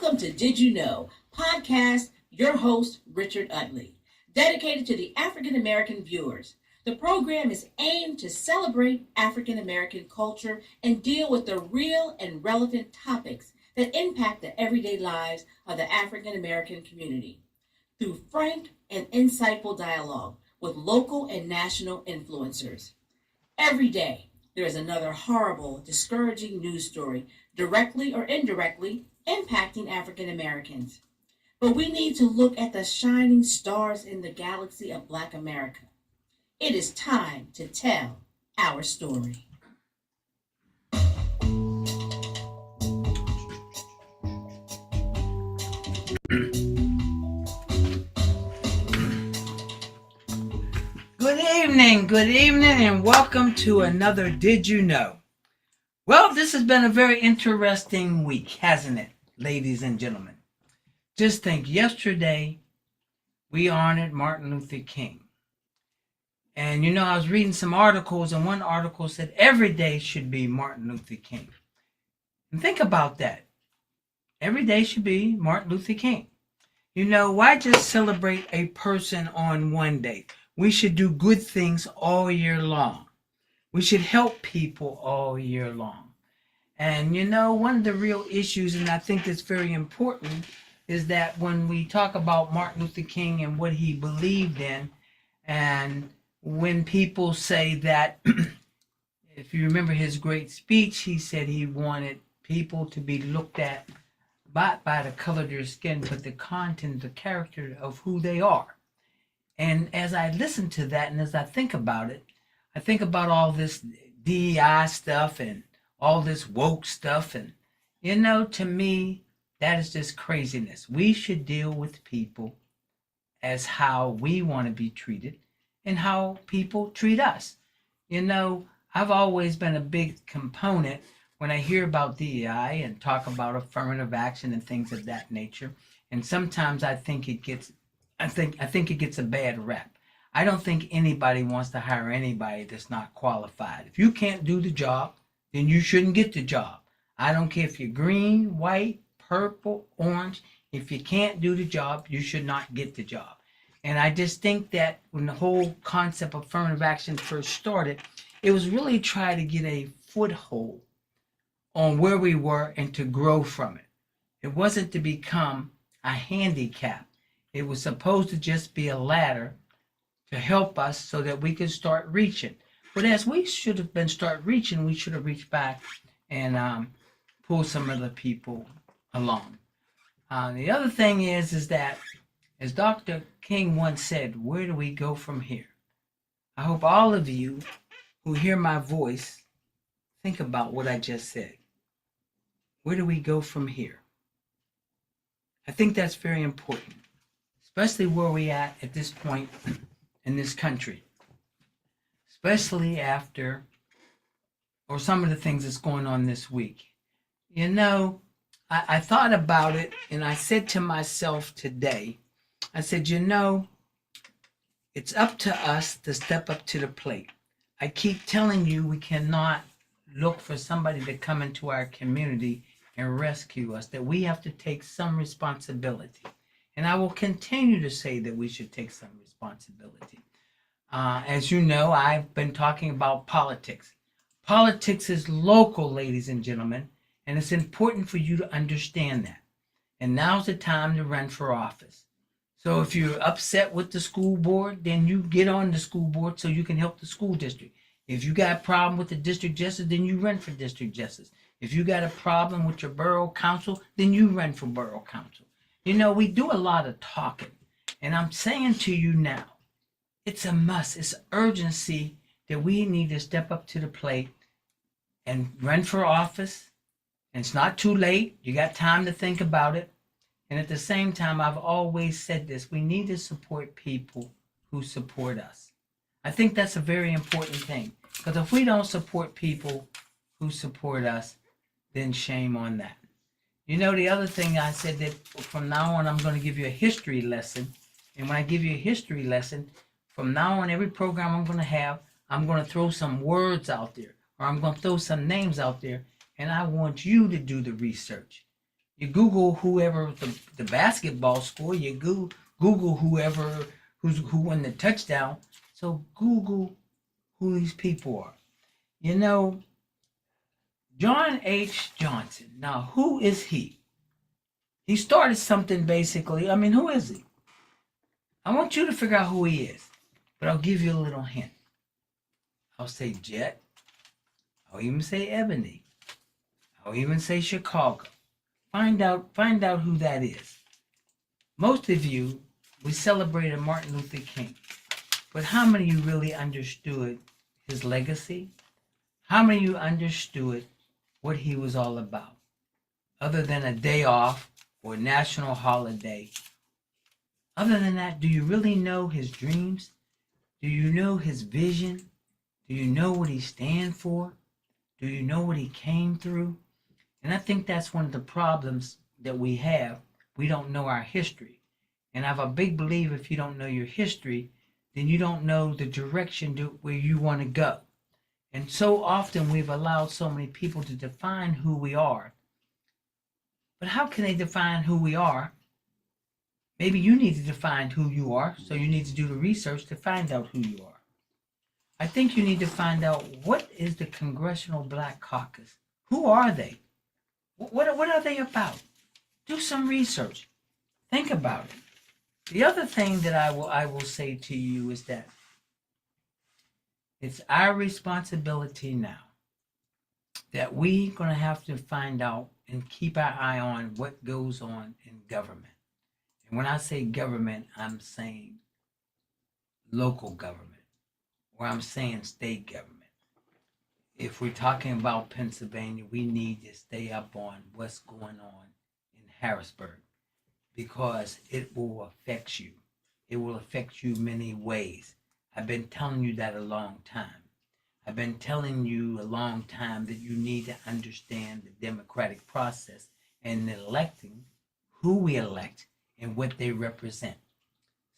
Welcome to Did You Know? Podcast, your host, Richard Utley, dedicated to the African American viewers. The program is aimed to celebrate African American culture and deal with the real and relevant topics that impact the everyday lives of the African American community through frank and insightful dialogue with local and national influencers. Every day, there is another horrible, discouraging news story, directly or indirectly, impacting African Americans. But we need to look at the shining stars in the galaxy of Black America. It is time to tell our story. Good evening, and welcome to another Did You Know? Well, this has been a very interesting week, hasn't it, ladies and gentlemen? Just think, yesterday we honored Martin Luther King. And I was reading some articles, and one article said every day should be Martin Luther King. And think about that. Every day should be Martin Luther King. Why just celebrate a person on one day? We should do good things all year long. We should help people all year long. And one of the real issues, and I think it's very important, is that when we talk about Martin Luther King and what he believed in, and when people say that, if you remember his great speech, he said he wanted people to be looked at not by the color of their skin, but the content, the character of who they are. And as I listen to that and as I think about it, I think about all this DEI stuff and all this woke stuff. And, to me, that is just craziness. We should deal with people as how we want to be treated and how people treat us. I've always been a big component when I hear about DEI and talk about affirmative action and things of that nature. And sometimes I think it gets a bad rap. I don't think anybody wants to hire anybody that's not qualified. If you can't do the job, then you shouldn't get the job. I don't care if you're green, white, purple, orange. If you can't do the job, you should not get the job. And I just think that when the whole concept of affirmative action first started, it was really trying to get a foothold on where we were and to grow from it. It wasn't to become a handicap. It was supposed to just be a ladder to help us so that we could start reaching. But as we should have been start reaching, we should have reached back and pull some other people along. The other thing is that, as Dr. King once said, where do we go from here? I hope all of you who hear my voice think about what I just said. Where do we go from here? I think that's very important, especially where we at this point in this country, especially after, or some of the things that's going on this week. I thought about it, and I said to myself today, I said, it's up to us to step up to the plate. I keep telling you we cannot look for somebody to come into our community and rescue us, that we have to take some responsibility. And I will continue to say that we should take some responsibility. As you know, I've been talking about politics. Politics is local, ladies and gentlemen, and it's important for you to understand that. And now's the time to run for office. So if you're upset with the school board, then you get on the school board so you can help the school district. If you got a problem with the district justice, then you run for district justice. If you got a problem with your borough council, then you run for borough council. We do a lot of talking, and I'm saying to you now, it's a must, it's urgency that we need to step up to the plate and run for office. And it's not too late. You got time to think about it. And at the same time, I've always said this, we need to support people who support us. I think that's a very important thing, because if we don't support people who support us, then shame on that. The other thing I said, that from now on, I'm going to give you a history lesson. And when I give you a history lesson, from now on, every program I'm going to have, I'm going to throw some words out there, or I'm going to throw some names out there, and I want you to do the research. You Google whoever the basketball score. You Google whoever who won the touchdown. So Google who these people are. You know, John H. Johnson. Now, who is he? He started something basically. I mean, who is he? I want you to figure out who he is, but I'll give you a little hint. I'll say Jet. I'll even say Ebony. I'll even say Chicago. Find out who that is. Most of you, we celebrated Martin Luther King, but how many of you really understood his legacy? How many of you understood what he was all about? Other than a day off or a national holiday. Other than that, do you really know his dreams? Do you know his vision? Do you know what he stands for? Do you know what he came through? And I think that's one of the problems that we have. We don't know our history. And I'm a big believer if you don't know your history, then you don't know the direction where you want to go. And so often we've allowed so many people to define who we are. But how can they define who we are? Maybe you need to define who you are, so you need to do the research to find out who you are. I think you need to find out, what is the Congressional Black Caucus? Who are they? What are they about? Do some research. Think about it. The other thing that I will say to you is that it's our responsibility now that we're going to have to find out and keep our eye on what goes on in government. And when I say government, I'm saying local government, or I'm saying state government. If we're talking about Pennsylvania, we need to stay up on what's going on in Harrisburg, because it will affect you. It will affect you many ways. I've been telling you that a long time. I've been telling you a long time that you need to understand the democratic process and electing who we elect and what they represent.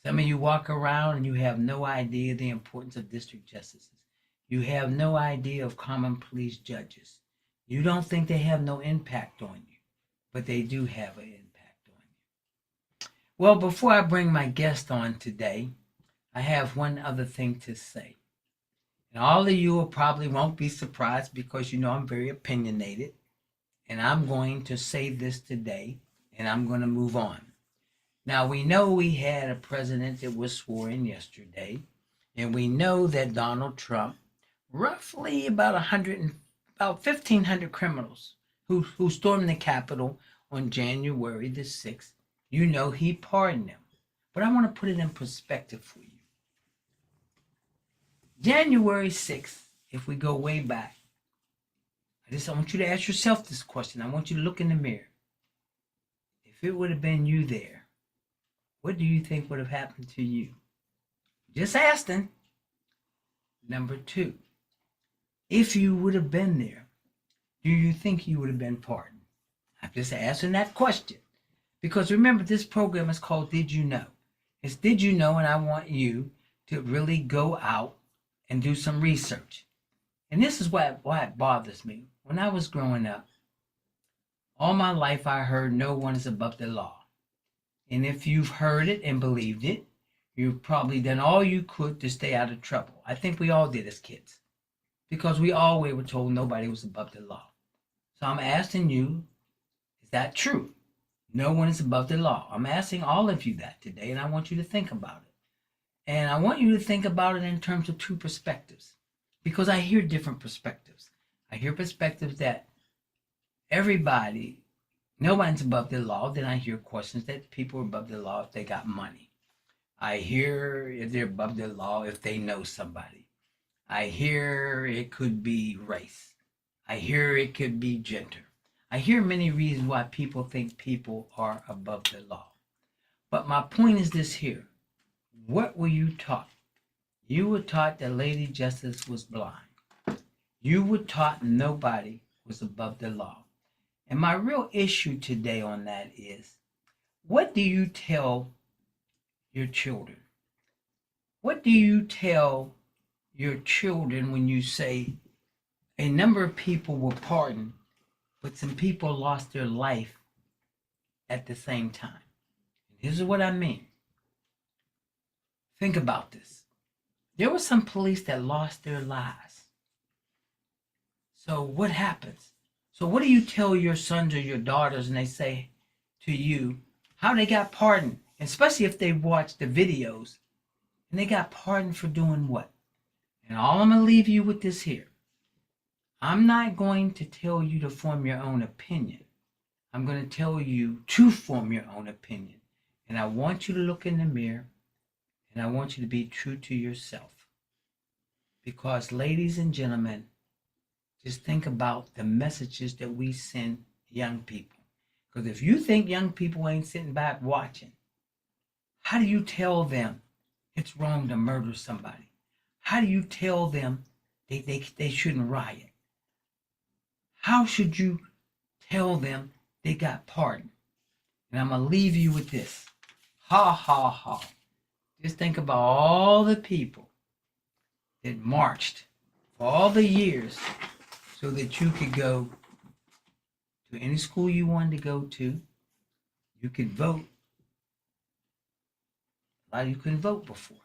Some of you walk around and you have no idea the importance of district justices. You have no idea of common police judges. You don't think they have no impact on you, but they do have an impact on you. Well, before I bring my guest on today, I have one other thing to say. And all of you probably won't be surprised, because you know I'm very opinionated. And I'm going to say this today, and I'm going to move on. Now, we know we had a president that was sworn in yesterday, and we know that Donald Trump, roughly about 1,500 criminals who stormed the Capitol on January the 6th, you know he pardoned them. But I want to put it in perspective for you. January 6th, if we go way back, I want you to ask yourself this question. I want you to look in the mirror. If it would have been you there, what do you think would have happened to you? Just asking. Number two, if you would have been there, do you think you would have been pardoned? I'm just asking that question. Because remember, this program is called Did You Know? It's Did You Know? And I want you to really go out and do some research. And this is why it bothers me. When I was growing up, all my life I heard no one is above the law. And if you've heard it and believed it, you've probably done all you could to stay out of trouble. I think we all did as kids, because we always were told nobody was above the law. So I'm asking you, is that true? No one is above the law. I'm asking all of you that today, and I want you to think about it. And I want you to think about it in terms of two perspectives, because I hear different perspectives. I hear perspectives that nobody's above the law. Then I hear questions that people are above the law if they got money. I hear if they're above the law if they know somebody. I hear it could be race. I hear it could be gender. I hear many reasons why people think people are above the law. But my point is this here. What were you taught? You were taught that Lady Justice was blind. You were taught nobody was above the law. And my real issue today on that is, what do you tell your children? What do you tell your children when you say a number of people were pardoned, but some people lost their life at the same time. Here's what I mean. Think about this. There were some police that lost their lives. So what happens? So what do you tell your sons or your daughters and they say to you how they got pardoned? Especially if they watch the videos and they got pardoned for doing what? And all I'm going to leave you with this here. I'm not going to tell you to form your own opinion. I'm going to tell you to form your own opinion. And I want you to look in the mirror and I want you to be true to yourself. Because, ladies and gentlemen, just think about the messages that we send young people. Because if you think young people ain't sitting back watching, how do you tell them it's wrong to murder somebody? How do you tell them they shouldn't riot? How should you tell them they got pardoned? And I'm going to leave you with this. Ha, ha, ha. Just think about all the people that marched for all the years so that you could go to any school you wanted to go to. You could vote. A lot of you couldn't vote before.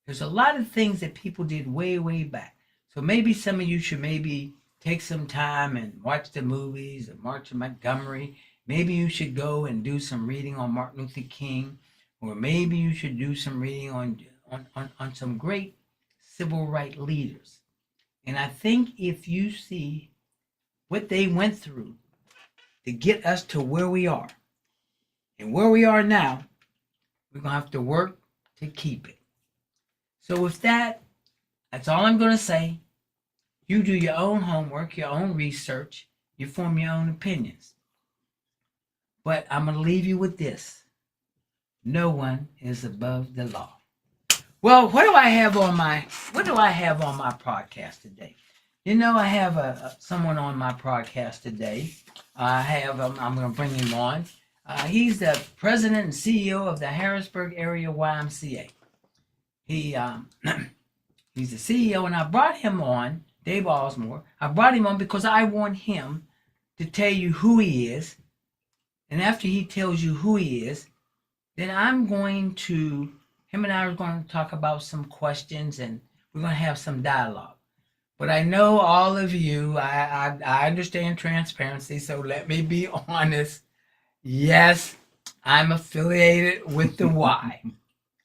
There's a lot of things that people did way, way back. So maybe some of you should maybe take some time and watch the movies of March of Montgomery. Maybe you should go and do some reading on Martin Luther King. Or maybe you should do some reading on some great civil rights leaders. And I think if you see what they went through to get us to where we are, and where we are now, we're going to have to work to keep it. So with that, that's all I'm going to say. You do your own homework, your own research, you form your own opinions. But I'm going to leave you with this. No one is above the law. Well, what do I have on my podcast today? You know, I have someone on my podcast today. I'm going to bring him on. He's the president and CEO of the Harrisburg area YMCA. He's the CEO, and I brought him on, Dave OZMORE. I brought him on because I want him to tell you who he is. And after he tells you who he is, then him and I are going to talk about some questions and we're going to have some dialogue. But I know all of you, I understand transparency, so let me be honest. Yes, I'm affiliated with the Y.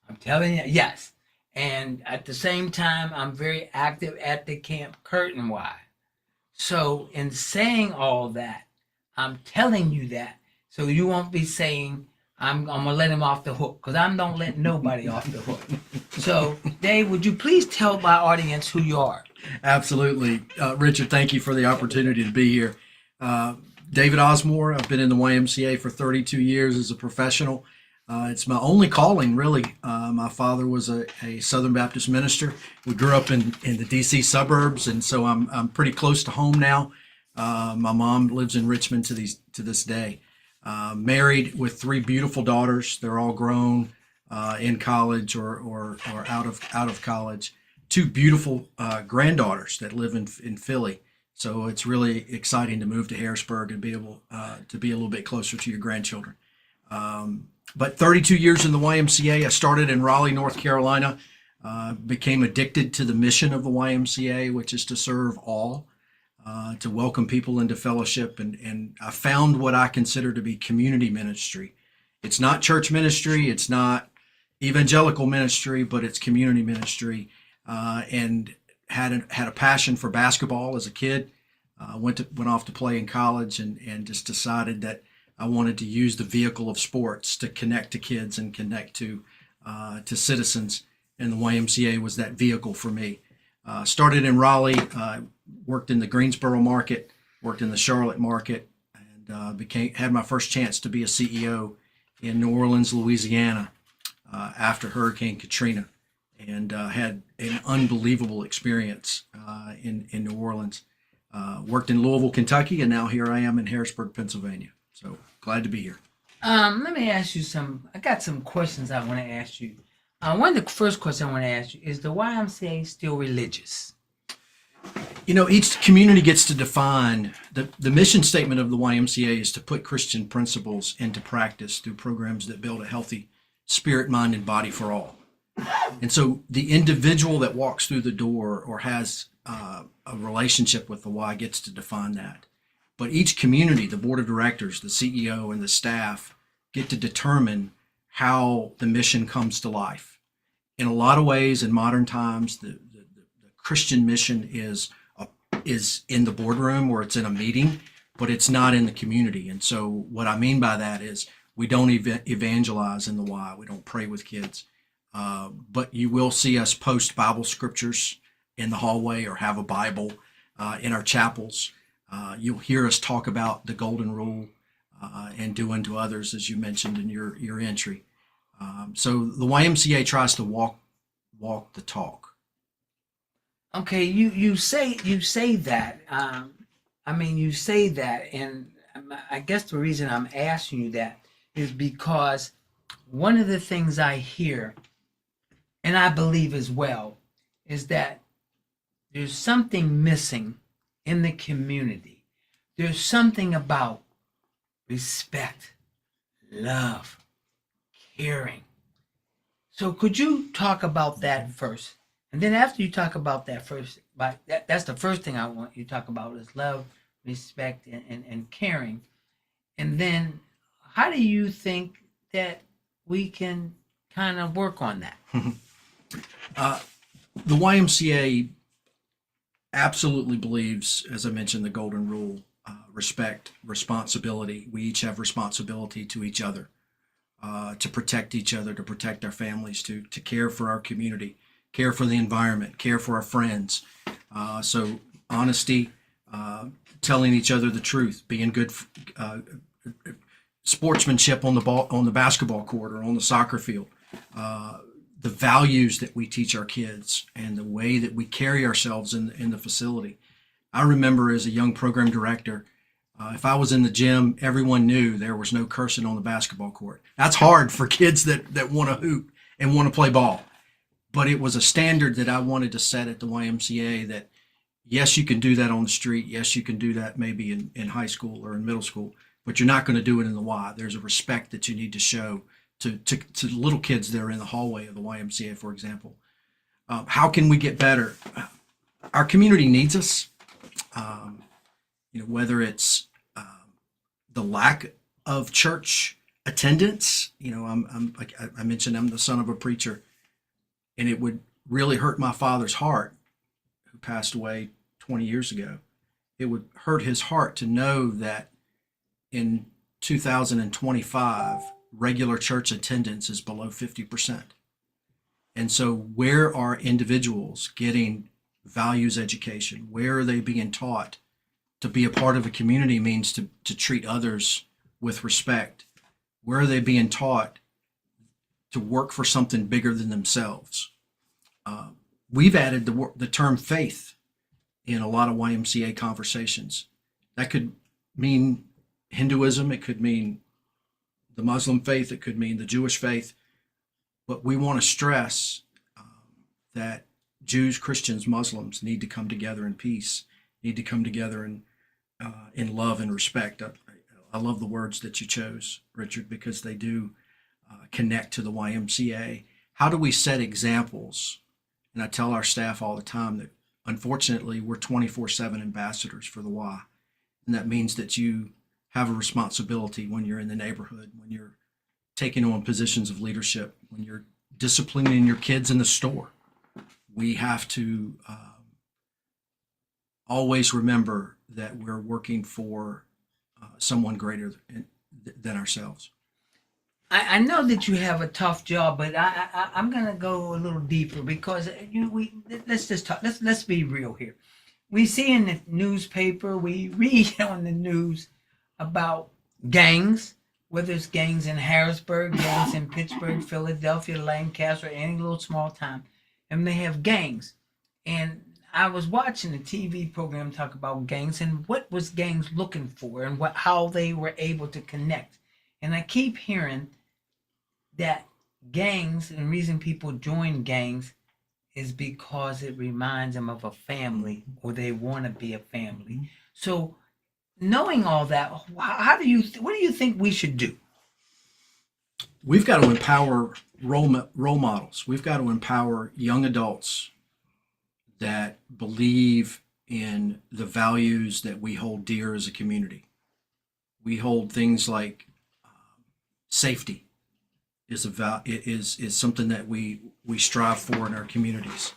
I'm telling you, yes. And at the same time, I'm very active at the Camp Curtin Y. So in saying all that, I'm telling you that so you won't be saying, I'm going to let him off the hook, because I don't let nobody off the hook. So, Dave, would you please tell my audience who you are? Absolutely. Richard, thank you for the opportunity to be here. David OZMORE, I've been in the YMCA for 32 years as a professional. It's my only calling, really. My father was a Southern Baptist minister. We grew up in the D.C. suburbs, and so I'm pretty close to home now. My mom lives in Richmond to this day. Married with 3 beautiful daughters. They're all grown, in college or out of college. 2 beautiful granddaughters that live in Philly. So it's really exciting to move to Harrisburg and be able to be a little bit closer to your grandchildren. But 32 years in the YMCA. I started in Raleigh, North Carolina. Became addicted to the mission of the YMCA, which is to serve all. To welcome people into fellowship, and I found what I consider to be community ministry. It's not church ministry, it's not evangelical ministry, but it's community ministry. And had a passion for basketball as a kid. Went off to play in college, and just decided that I wanted to use the vehicle of sports to connect to kids and connect to citizens, and the YMCA was that vehicle for me. Started in Raleigh, worked in the Greensboro market, worked in the Charlotte market, and had my first chance to be a CEO in New Orleans, Louisiana, after Hurricane Katrina, and had an unbelievable experience in New Orleans. Worked in Louisville, Kentucky, and now here I am in Harrisburg, Pennsylvania. So glad to be here. Let me ask you I got some questions I want to ask you. One of the first questions I want to ask you is the YMCA still religious? Each community gets to define the mission statement of the YMCA is to put Christian principles into practice through programs that build a healthy spirit, mind, and body for all. And so the individual that walks through the door or has a relationship with the Y gets to define that. But each community, the board of directors, the CEO, and the staff get to determine how the mission comes to life. In a lot of ways, in modern times, the Christian mission is in the boardroom or it's in a meeting, but it's not in the community. And so what I mean by that is we don't evangelize in the Y. We don't pray with kids. But you will see us post Bible scriptures in the hallway or have a Bible in our chapels. You'll hear us talk about the golden rule and do unto others, as you mentioned in your entry. So the YMCA tries to walk the talk. Okay, you say that. You say that, and I guess the reason I'm asking you that is because one of the things I hear, and I believe as well, is that there's something missing in the community. There's something about respect, love, caring. So could you talk about that first? And then after you talk about that first, that's the first thing I want you to talk about is love, respect, and caring. And then how do you think that we can kind of work on that? The YMCA absolutely believes, as I mentioned, the golden rule, respect, responsibility. We each have responsibility to each other, to protect each other, to protect our families, to care for our community, care for the environment, care for our friends. So honesty, telling each other the truth, being good, sportsmanship on the basketball court or on the soccer field. The values that we teach our kids and the way that we carry ourselves in the facility. I remember as a young program director, if I was in the gym, everyone knew there was no cursing on the basketball court. That's hard for kids that want to hoop and want to play ball. But it was a standard that I wanted to set at the YMCA that, yes, you can do that on the street. Yes, you can do that maybe in high school or in middle school, but you're not going to do it in the Y. There's a respect that you need to show to little kids that are in the hallway of the YMCA, for example. How can we get better? Our community needs us. Whether it's the lack of church attendance. Like I mentioned, I'm the son of a preacher, and it would really hurt my father's heart, who passed away 20 years ago. It would hurt his heart to know that in 2025, regular church attendance is below 50%. And so where are individuals getting values education? Where are they being taught to be a part of a community means to treat others with respect? Where are they being taught to work for something bigger than themselves? We've added the term faith in a lot of YMCA conversations. That could mean Hinduism, it could mean the Muslim faith, it could mean the Jewish faith, but we want to stress that Jews, Christians, Muslims need to come together in peace, need to come together in love and respect. I love the words that you chose, Richard, because they do connect to the YMCA. How do we set examples? And I tell our staff all the time that unfortunately we're 24/7 ambassadors for the Y. And that means that you have a responsibility when you're in the neighborhood, when you're taking on positions of leadership, when you're disciplining your kids in the store. We have to always remember that we're working for someone greater than ourselves. I know that you have a tough job, but I'm gonna go a little deeper because let's just talk. Let's be real here. We see in the newspaper, we read on the news about gangs, whether it's gangs in Harrisburg, gangs in Pittsburgh, Philadelphia, Lancaster, any little small town, and they have gangs. And I was watching a TV program talk about gangs and what was gangs looking for and how they were able to connect. And I keep hearing that gangs and the reason people join gangs is because it reminds them of a family, or they want to be a family. So, knowing all that, what do you think we should do? We've got to empower role models. We've got to empower young adults that believe in the values that we hold dear as a community. We hold things like safety is something that we strive for in our communities.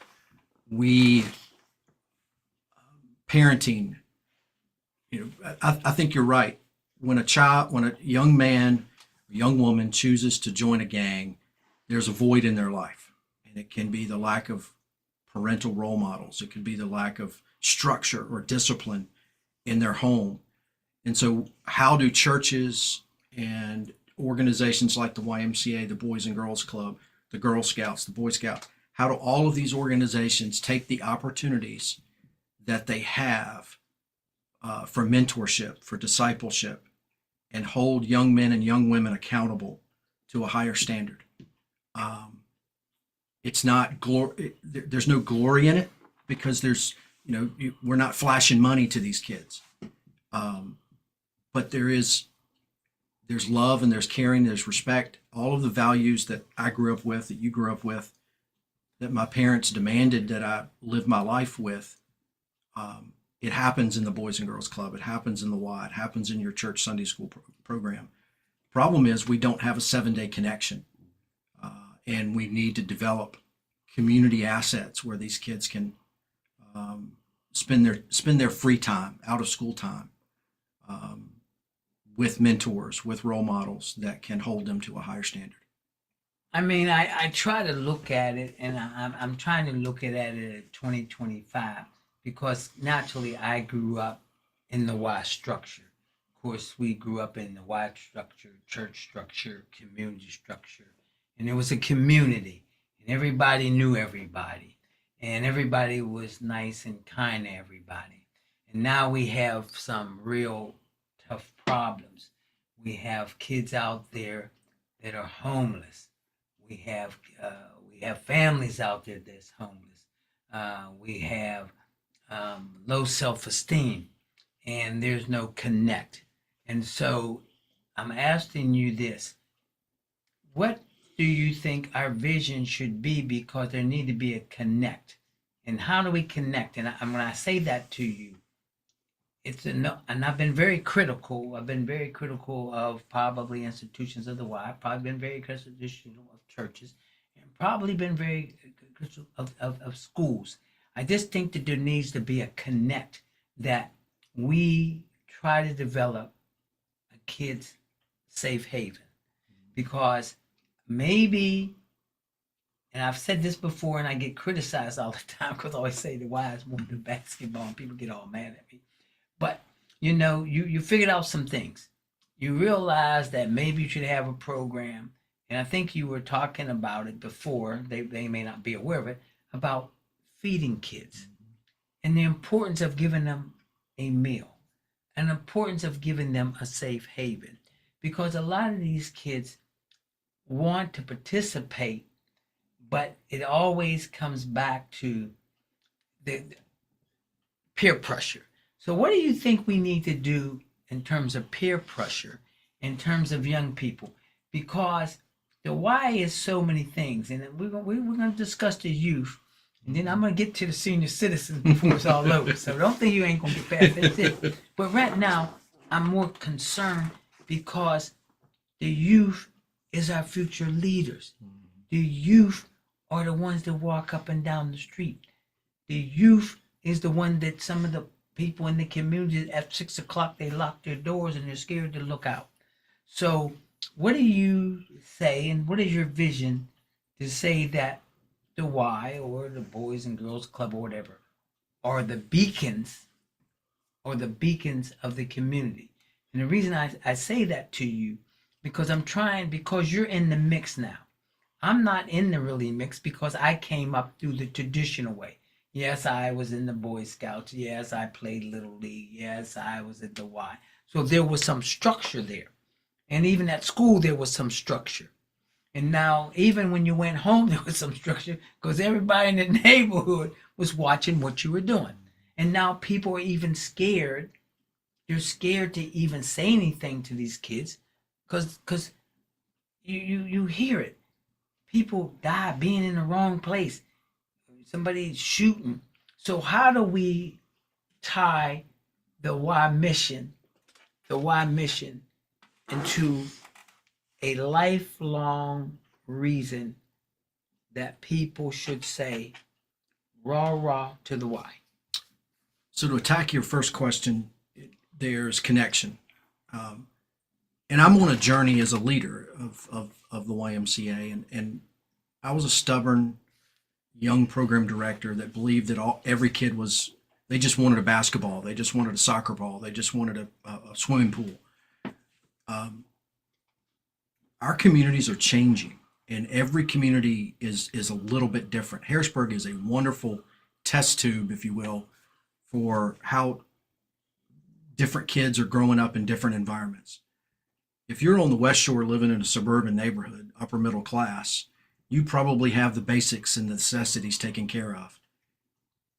We parenting. I think you're right. When a young man, a young woman chooses to join a gang, there's a void in their life, and it can be the lack of parental role models. It could be the lack of structure or discipline in their home. And so, how do churches and organizations like the YMCA, the Boys and Girls Club, the Girl Scouts, the Boy Scouts, how do all of these organizations take the opportunities that they have for mentorship, for discipleship, and hold young men and young women accountable to a higher standard? It's not there's no glory in it, because we're not flashing money to these kids. But there's love, and there's caring, there's respect, all of the values that I grew up with, that you grew up with, that my parents demanded that I live my life with. It happens in the Boys and Girls Club. It happens in the Y. It happens in your church Sunday school program. Problem is, we don't have a 7-day connection. And we need to develop community assets where these kids can spend their free time, out of school time, with mentors, with role models that can hold them to a higher standard. I mean, I try to look at it, and I'm trying to look at it at 2025, because naturally I grew up in the Y structure. Of course, we grew up in the Y structure, church structure, community structure, and it was a community, and everybody knew everybody, and everybody was nice and kind to everybody. And now we have some real tough problems. We have kids out there that are homeless. We have families out there that's homeless. We have low self-esteem, and there's no connect. And so I'm asking you this: what do you think our vision should be? Because there need to be a connect. And how do we connect? And when I say that to you, and I've been very critical. I've been very critical of probably institutions of the Y. I've probably been very critical of churches, and probably been very critical of schools. I just think that there needs to be a connect, that we try to develop a kid's safe haven. Because maybe, and I've said this before, and I get criticized all the time because I always say the Y is more than basketball, and people get all mad at me. But you figured out some things. You realize that maybe you should have a program, and I think you were talking about it before. They may not be aware of it, about feeding kids, and the importance of giving them a meal, and the importance of giving them a safe haven, because a lot of these kids want to participate, but it always comes back to the peer pressure. So what do you think we need to do in terms of peer pressure, in terms of young people? Because the Y is so many things, and we're going to discuss the youth, and then I'm going to get to the senior citizens before it's all over. So don't think you ain't going to get past that's it. But right now, I'm more concerned because the youth is our future leaders. The youth are the ones that walk up and down the street. The youth is the one that some of the people in the community at 6 o'clock, they lock their doors and they're scared to look out. So what do you say, and what is your vision to say that the Y or the Boys and Girls Club or whatever are the beacons, or the beacons of the community? And the reason I say that to you, because because you're in the mix now. I'm not in the really mix because I came up through the traditional way. Yes, I was in the Boy Scouts. Yes, I played Little League. Yes, I was at the Y. So there was some structure there. And even at school, there was some structure. And now, even when you went home, there was some structure because everybody in the neighborhood was watching what you were doing. And now people are even scared. You're scared to even say anything to these kids because you hear it. People die being in the wrong place. Somebody shooting. So how do we tie the Y mission into a lifelong reason that people should say rah rah to the Y? So to attack your first question, there's connection. And I'm on a journey as a leader of the YMCA, and I was a stubborn young program director that believed that every kid they just wanted a basketball, they just wanted a soccer ball, they just wanted a swimming pool. Our communities are changing, and every community is a little bit different. Harrisburg is a wonderful test tube, if you will, for how different kids are growing up in different environments. If you're on the West Shore living in a suburban neighborhood, upper middle class, you probably have the basics and necessities taken care of.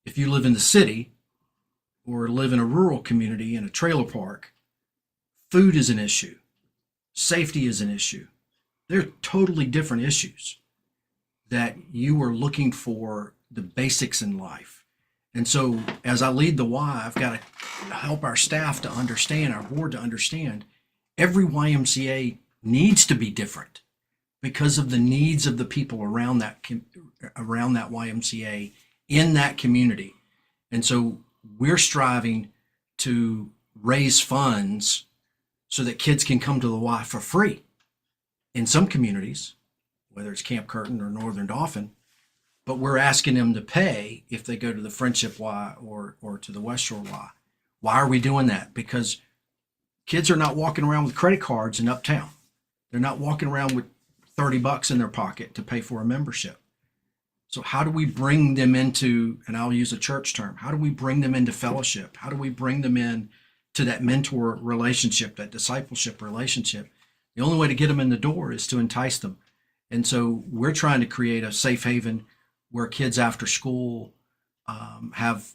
If you live in the city or live in a rural community in a trailer park, food is an issue. Safety is an issue. They're totally different issues that you are looking for the basics in life. And so as I lead the Y, I've got to help our staff to understand, our board to understand, every YMCA needs to be different because of the needs of the people around that YMCA in that community. And so we're striving to raise funds so that kids can come to the Y for free. In some communities, whether it's Camp Curtin or Northern Dauphin, but we're asking them to pay if they go to the Friendship Y or to the West Shore Y. Why are we doing that? Because kids are not walking around with credit cards in Uptown. They're not walking around with $30 in their pocket to pay for a membership. So how do we bring them into, and I'll use a church term, how do we bring them into fellowship? How do we bring them in to that mentor relationship, that discipleship relationship? The only way to get them in the door is to entice them. And so we're trying to create a safe haven where kids after school have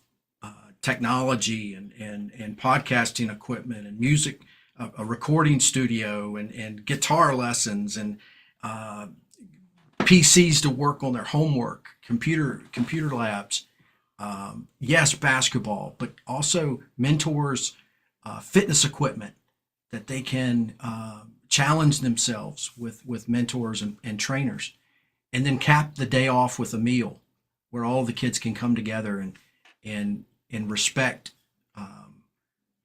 technology and podcasting equipment and music, a recording studio and guitar lessons and PCs to work on their homework, computer labs. Yes, basketball, but also mentors, fitness equipment that they can challenge themselves with mentors and trainers, and then cap the day off with a meal where all the kids can come together and respect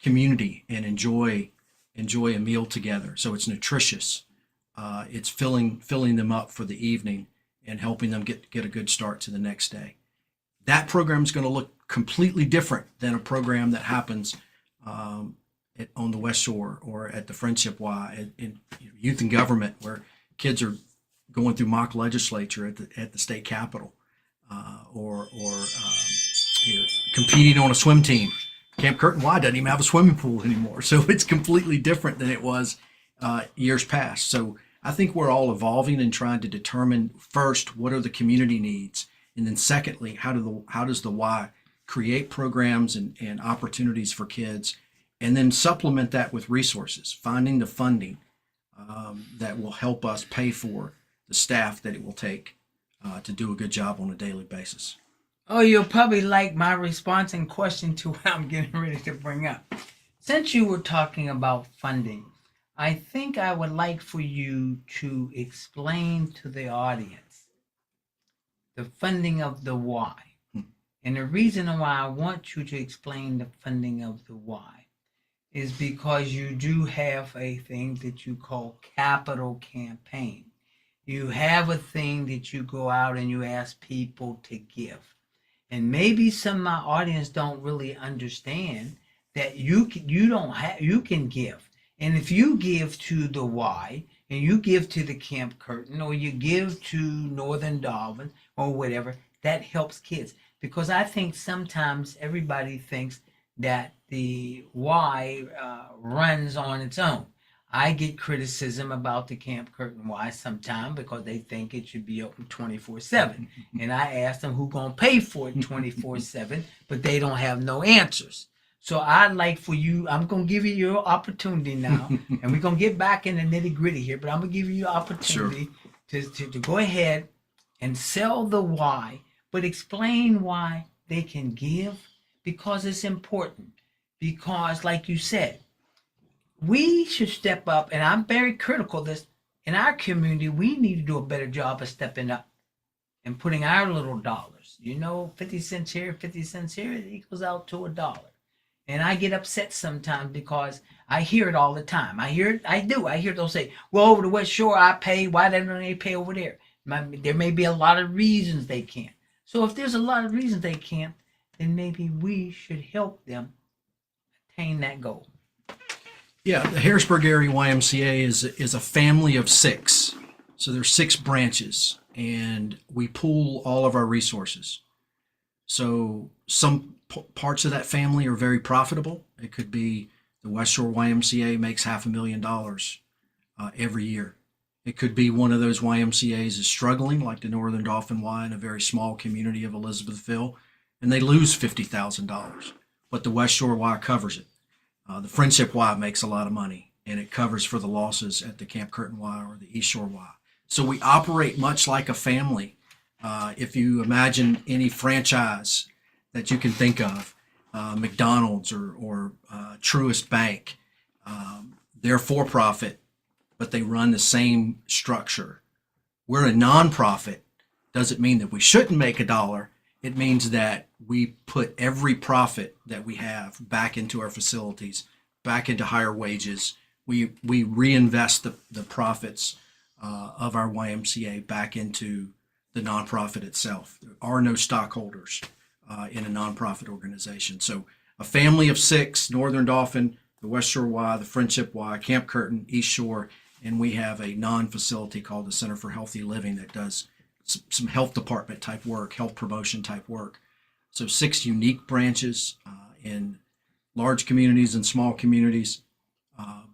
community and enjoy a meal together. So it's nutritious. It's filling them up for the evening and helping them get a good start to the next day. That program is going to look completely different than a program that happens on the West Shore or at the Friendship Y in youth and government, where kids are going through mock legislature at the state capitol, or competing on a swim team. Camp Curtin Y doesn't even have a swimming pool anymore, so it's completely different than it was years past. So I think we're all evolving and trying to determine first what are the community needs, and then secondly, how does the Y create programs and opportunities for kids, and then supplement that with resources, finding the funding that will help us pay for the staff that it will take to do a good job on a daily basis. Oh, you'll probably like my response and question to what I'm getting ready to bring up. Since you were talking about funding, I think I would like for you to explain to the audience the funding of the Y. And the reason why I want you to explain the funding of the Y is because you do have a thing that you call capital campaign. You have a thing that you go out and you ask people to give. And maybe some of my audience don't really understand that you can give. And if you give to the Y and you give to the Camp Curtin or you give to Northern Dauphin or whatever, that helps kids. Because I think sometimes everybody thinks that the Y runs on its own. I get criticism about the Camp Curtin Y sometime because they think it should be open 24/7. And I ask them who gonna pay for it 24/7, but they don't have no answers. So I'd like for you, I'm gonna give you your opportunity now, and we're gonna get back in the nitty gritty here, but I'm gonna give you your opportunity to go ahead and sell the why, but explain why they can give, because it's important. Because like you said, we should step up, and I'm very critical of this. In our community, we need to do a better job of stepping up and putting our little dollars. 50 cents here, 50 cents here, it equals out to $1. And I get upset sometimes because I hear it all the time. I hear they'll say, well, over the West Shore, I pay. Why don't they pay over there? There may be a lot of reasons they can't. So if there's a lot of reasons they can't, then maybe we should help them attain that goal. Yeah, the Harrisburg area YMCA is a family of 6. So there's 6 branches, and we pool all of our resources. So some parts of that family are very profitable. It could be the West Shore YMCA makes $500,000 every year. It could be one of those YMCAs is struggling, like the Northern Dauphin Y in a very small community of Elizabethville, and they lose $50,000, but the West Shore Y covers it. The Friendship Y makes a lot of money, and it covers for the losses at the Camp Curtin Y or the East Shore Y. So we operate much like a family. If you imagine any franchise that you can think of, McDonald's or Truist Bank, they're for profit, but they run the same structure. We're a nonprofit. Doesn't mean that we shouldn't make $1. It means that we put every profit that we have back into our facilities, back into higher wages. We reinvest the profits of our YMCA back into the nonprofit itself. There are no stockholders in a nonprofit organization. So a family of 6, Northern Dauphin, the West Shore Y, the Friendship Y, Camp Curtin, East Shore, and we have a non-facility called the Center for Healthy Living that does some health department type work, health promotion type work. So 6 unique branches in large communities and small communities,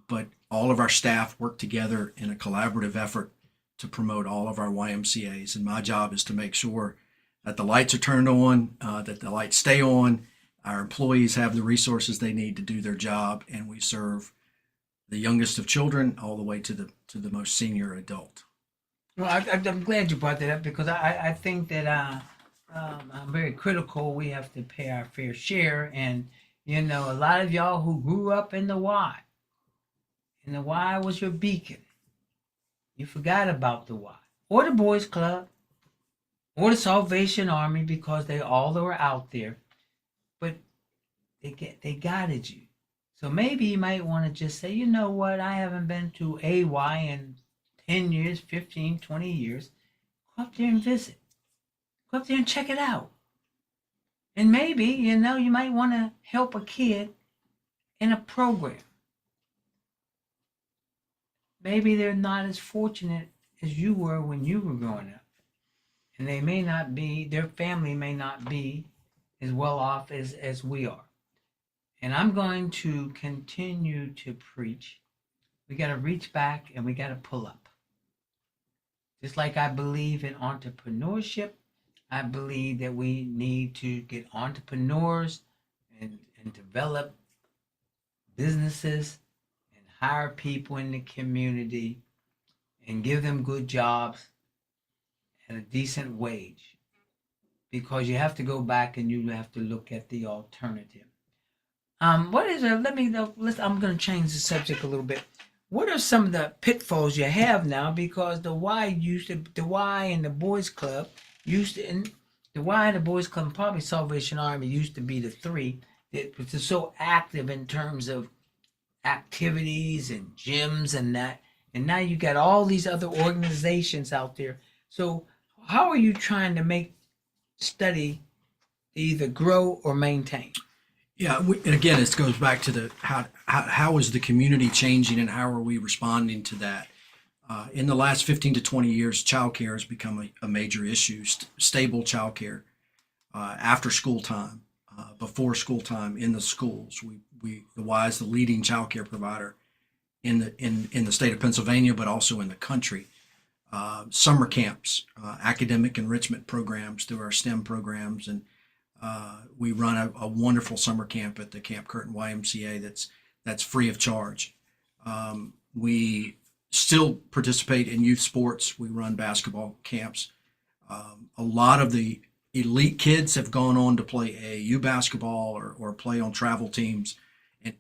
but all of our staff work together in a collaborative effort to promote all of our YMCAs. And my job is to make sure that the lights are turned on, that the lights stay on, our employees have the resources they need to do their job, and we serve the youngest of children all the way to the most senior adult. Well, I'm glad you brought that up, because I think that I'm very critical. We have to pay our fair share. And, a lot of y'all who grew up in the Y, and the Y was your beacon, you forgot about the Y, or the Boys Club, or the Salvation Army, because they all were out there, but they guided you. So maybe you might want to just say, you know what, I haven't been to a Y in 10 years, 15, 20 years. Go up there and visit. Go up there and check it out. And maybe, you might want to help a kid in a program. Maybe they're not as fortunate as you were when you were growing up. And their family may not be as well off as we are. And I'm going to continue to preach. We got to reach back and we got to pull up. Just like I believe in entrepreneurship, I believe that we need to get entrepreneurs and develop businesses and hire people in the community and give them good jobs at a decent wage. Because you have to go back and you have to look at the alternative. I'm going to change the subject a little bit. What are some of the pitfalls you have now? Because the Y and the Boys Club and the Boys Club, and probably Salvation Army used to be the 3 that was so active in terms of activities and gyms and that. And now you got all these other organizations out there. So how are you trying to make study either grow or maintain? Yeah, and again, it goes back to how is the community changing and how are we responding to that? In the last 15 to 20 years, childcare has become a major issue. Stable childcare after school time, before school time in the schools. The Y is the leading childcare provider in the state of Pennsylvania, but also in the country. Summer camps, academic enrichment programs through our STEM programs, and we run a wonderful summer camp at the Camp Curtin YMCA that's free of charge. We still participate in youth sports. We run basketball camps. A lot of the elite kids have gone on to play AAU basketball or play on travel teams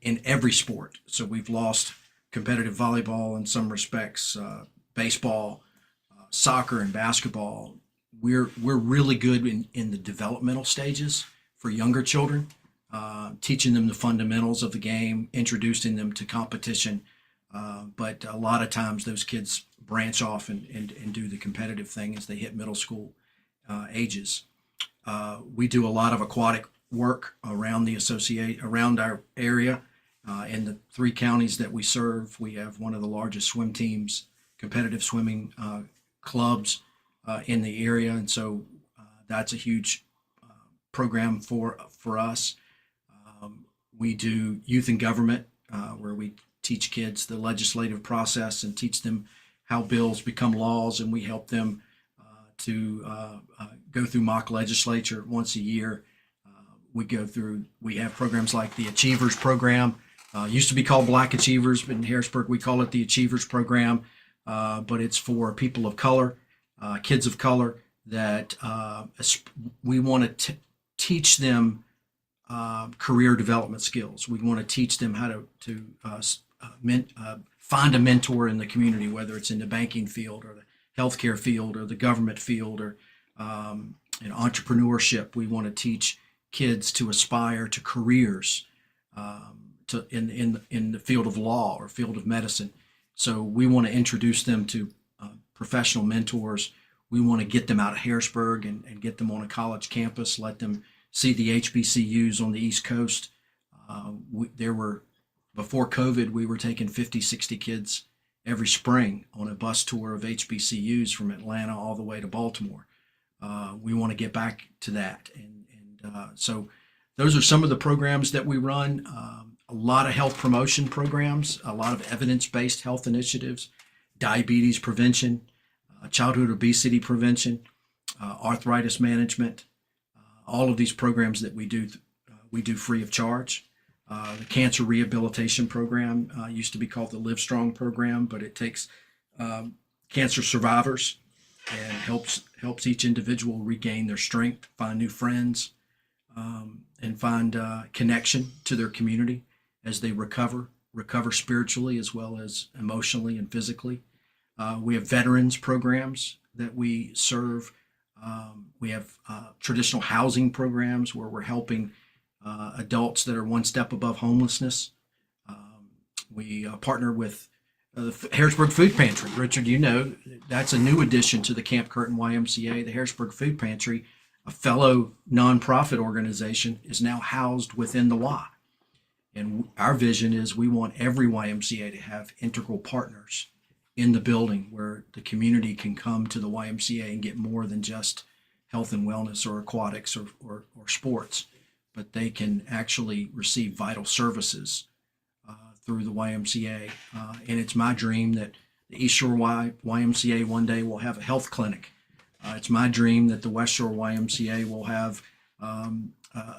in every sport. So we've lost competitive volleyball in some respects, baseball, soccer, and basketball. We're really good in the developmental stages for younger children, teaching them the fundamentals of the game, introducing them to competition. But a lot of times those kids branch off and do the competitive thing as they hit middle school ages. We do a lot of aquatic work around around our area. In the 3 counties that we serve, we have one of the largest swim teams, competitive swimming clubs in the area, and so that's a huge program for us. We do youth and government, where we teach kids the legislative process and teach them how bills become laws, and we help them to go through mock legislature once a year. We have programs like the Achievers program. Used to be called Black Achievers, but in Harrisburg we call it the Achievers program. But it's for people of color, kids of color, that we want to teach them career development skills. We want to teach them how to find a mentor in the community, whether it's in the banking field or the healthcare field or the government field or in entrepreneurship. We want to teach kids to aspire to careers in the field of law or field of medicine. So we want to introduce them to professional mentors. We want to get them out of Harrisburg and get them on a college campus, let them see the HBCUs on the East Coast. Before COVID, we were taking 50, 60 kids every spring on a bus tour of HBCUs from Atlanta all the way to Baltimore. We want to get back to that. So those are some of the programs that we run. A lot of health promotion programs, a lot of evidence-based health initiatives, diabetes prevention, childhood obesity prevention, arthritis management. All of these programs that we do free of charge. The cancer rehabilitation program used to be called the Live Strong program, but it takes cancer survivors and helps each individual regain their strength, find new friends, and find connection to their community as they recover spiritually as well as emotionally and physically. We have veterans programs that we serve. We have traditional housing programs where we're helping adults that are one step above homelessness. We partner with the Harrisburg Food Pantry. Richard, you know, that's a new addition to the Camp Curtin YMCA. The Harrisburg Food Pantry, a fellow nonprofit organization, is now housed within the Y. And our vision is we want every YMCA to have integral partners in the building where the community can come to the YMCA and get more than just health and wellness or aquatics or sports, but they can actually receive vital services through the YMCA. And it's my dream that the East Shore YMCA one day will have a health clinic. It's my dream that the West Shore YMCA will have a